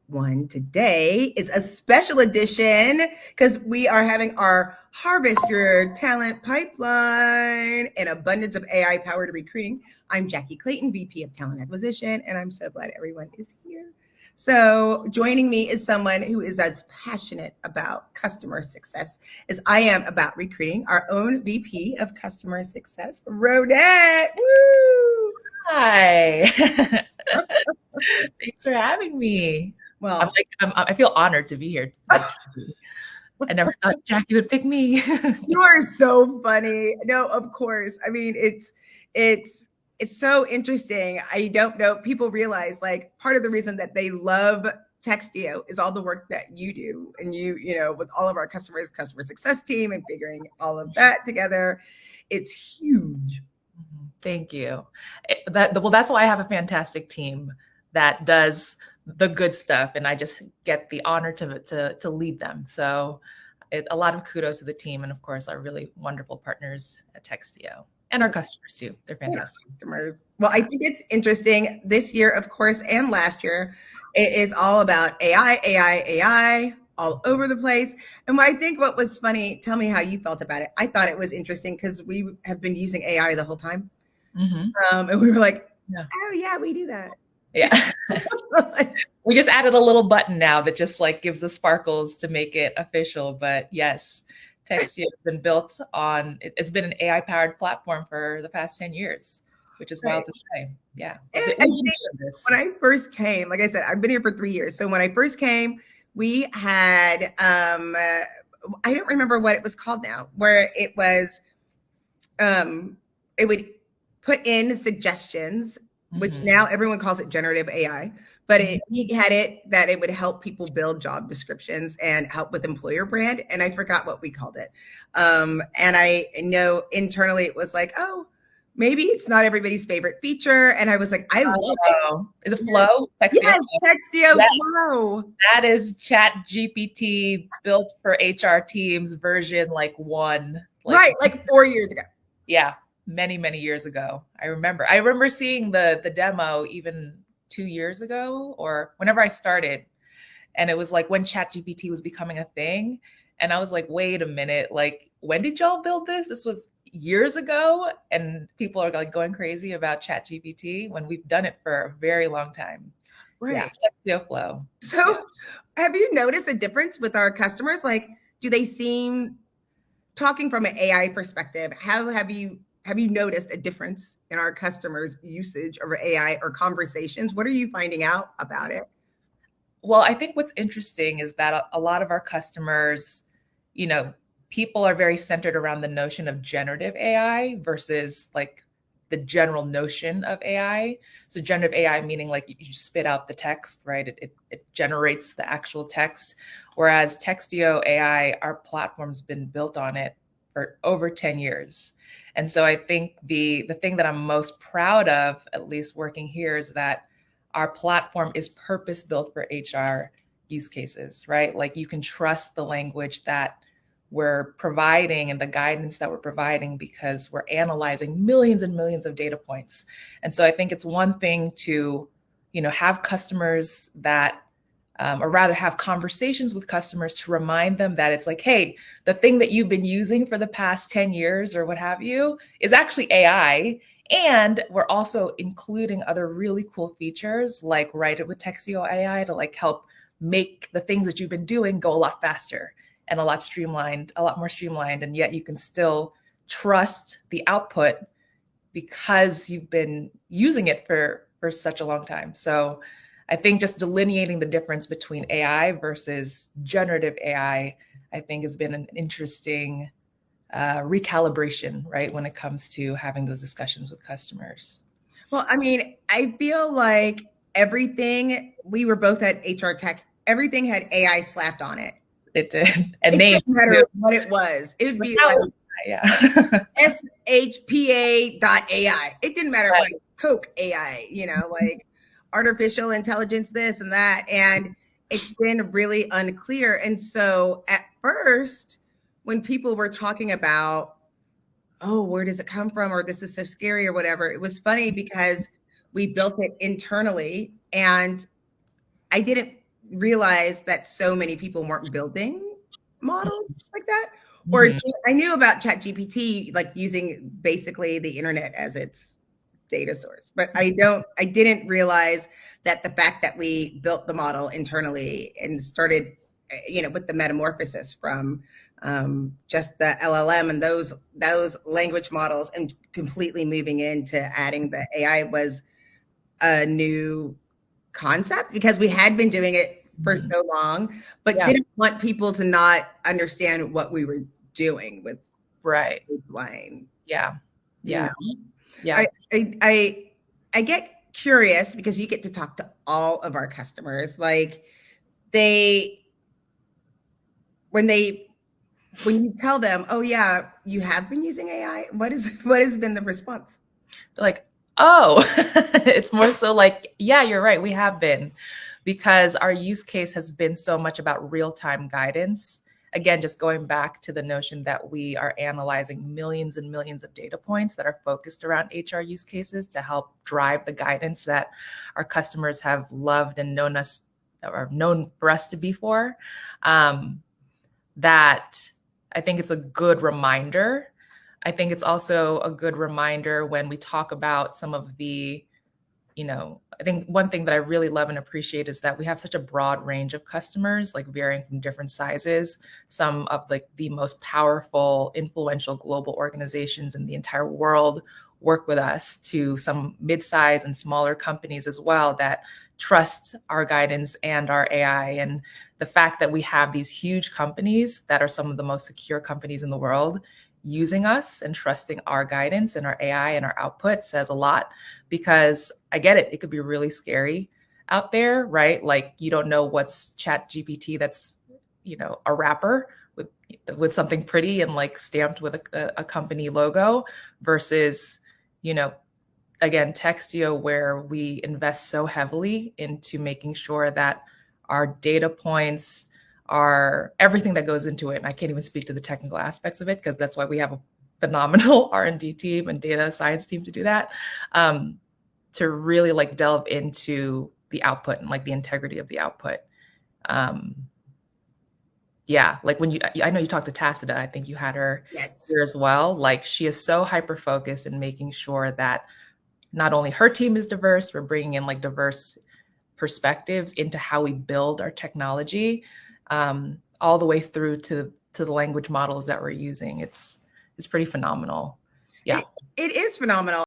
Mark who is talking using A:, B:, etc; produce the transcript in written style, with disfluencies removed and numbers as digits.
A: one today is a special edition because we are having our Harvest Your Talent Pipeline and Abundance of AI Powered Recruiting. I'm Jackie Clayton, VP of Talent Acquisition, and I'm so glad everyone is here. So joining me is someone who is as passionate about customer success as I am about recruiting, our own VP of Customer Success, Rodette. Woo!
B: Hi. Thanks for having me.
A: Well,
B: I feel honored to be here. I never thought Jackie would pick me.
A: you are so funny. No, of course. I mean, it's so interesting. I don't know. People realize like part of the reason that they love Textio is all the work that you do, and you know, with all of our customers, customer success team, and figuring all of that together. It's huge.
B: Thank you. That's why I have a fantastic team that does the good stuff, and I just get the honor to lead them. So a lot of kudos to the team, and of course our really wonderful partners at Textio and our customers too. They're fantastic.
A: Customers. Well, I think it's interesting this year, of course, and last year, it is all about AI all over the place. And I think what was funny, tell me how you felt about it. I thought it was interesting because we have been using AI the whole time. And we were like, oh yeah, we do that.
B: Yeah. We just added a little button now that just like gives the sparkles to make it official. But yes, Textio has been built on, it's been an AI powered platform for the past 10 years, which is wild to say. Yeah.
A: And I think when I first came, like I said, I've been here for 3 years. So when I first came, we had, I don't remember what it was called now, where it was, it would put in suggestions, which now everyone calls it generative AI, but he had it that it would help people build job descriptions and help with employer brand. And I forgot what we called it. And I know internally it was like, oh, maybe it's not everybody's favorite feature. And I was like, I love it.
B: Is it Flow?
A: Textio? Yes, Textio Flow.
B: That is ChatGPT built for HR teams version like 1.
A: Like 4 years ago.
B: Yeah. Many years ago. I remember seeing the demo even 2 years ago or whenever I started, and it was like when ChatGPT was becoming a thing, and I was like, wait a minute, like when did y'all build this? This was years ago, and people are like going crazy about ChatGPT when we've done it for a very long time.
A: Right.
B: Yeah, Textio Flow.
A: So have you noticed a difference with our customers? Like, do they seem, talking from an AI perspective, how have you noticed a difference in our customers' usage of AI or conversations? What are you finding out about it?
B: Well, I think what's interesting is that a lot of our customers, you know, people are very centered around the notion of generative AI versus like the general notion of AI. So generative AI meaning like you spit out the text, right? It generates the actual text. Whereas Textio AI, our platform's been built on it for over 10 years. And so I think the thing that I'm most proud of, at least working here, is that our platform is purpose built for HR use cases, right? Like you can trust the language that we're providing and the guidance that we're providing because we're analyzing millions and millions of data points. And so I think it's one thing to, you know, have customers that or rather have conversations with customers to remind them that it's like, hey, the thing that you've been using for the past 10 years or what have you is actually AI. And we're also including other really cool features like Write It with Textio AI to like help make the things that you've been doing go a lot faster and a lot more streamlined. And yet you can still trust the output because you've been using it for such a long time. So I think just delineating the difference between AI versus generative AI, I think has been an interesting recalibration, right, when it comes to having those discussions with customers.
A: Well, I mean, I feel like everything, we were both at HR Tech, everything had AI slapped on it.
B: It did. And name
A: didn't matter what it was. It would be like SHPA.ai. It didn't matter what, Coke AI, you know, like artificial intelligence, this and that. And it's been really unclear. And so at first, when people were talking about, oh, where does it come from? Or this is so scary or whatever, it was funny because we built it internally and I didn't realize that so many people weren't building models like that. Or
B: Mhm.
A: I knew about ChatGPT, like using basically the internet as its data source, but I didn't realize that the fact that we built the model internally and started, with the metamorphosis from just the LLM and those language models and completely moving into adding the AI was a new concept because we had been doing it for
B: Mhm.
A: so long, but
B: Yeah.
A: didn't want people to not understand what we were doing with
B: Right.
A: wine.
B: Yeah.
A: You
B: Yeah.
A: know,
B: Yeah.
A: I I get curious because you get to talk to all of our customers. Like they when they when you tell them, "Oh yeah, you have been using AI," what has been the response?
B: They're like, oh, it's more so like, yeah, you're right. We have been, because our use case has been so much about real time guidance. Again, just going back to the notion that we are analyzing millions and millions of data points that are focused around HR use cases to help drive the guidance that our customers have loved and known us or known for us to be for. Um, that I think it's a good reminder. I think it's also a good reminder when we talk about some of the, I think one thing that I really love and appreciate is that we have such a broad range of customers, like varying from different sizes. Some of like the most powerful, influential global organizations in the entire world work with us, to some mid-size and smaller companies as well that trust our guidance and our AI. And the fact that we have these huge companies that are some of the most secure companies in the world using us and trusting our guidance and our AI and our output says a lot, because I get it. It could be really scary out there, right? Like you don't know what's Chat GPT that's, a wrapper with something pretty and like stamped with a company logo versus, you know, again, Textio, where we invest so heavily into making sure that our data points are everything that goes into it. And I can't even speak to the technical aspects of it because that's why we have a phenomenal R&D team and data science team to do that. To really like delve into the output and like the integrity of the output. Um, yeah, like I know you talked to Tacita, I think you had her
A: Yes.
B: here as well. Like she is so hyper focused in making sure that not only her team is diverse, we're bringing in like diverse perspectives into how we build our technology, all the way through to the language models that we're using. It's pretty phenomenal. Yeah.
A: It is phenomenal.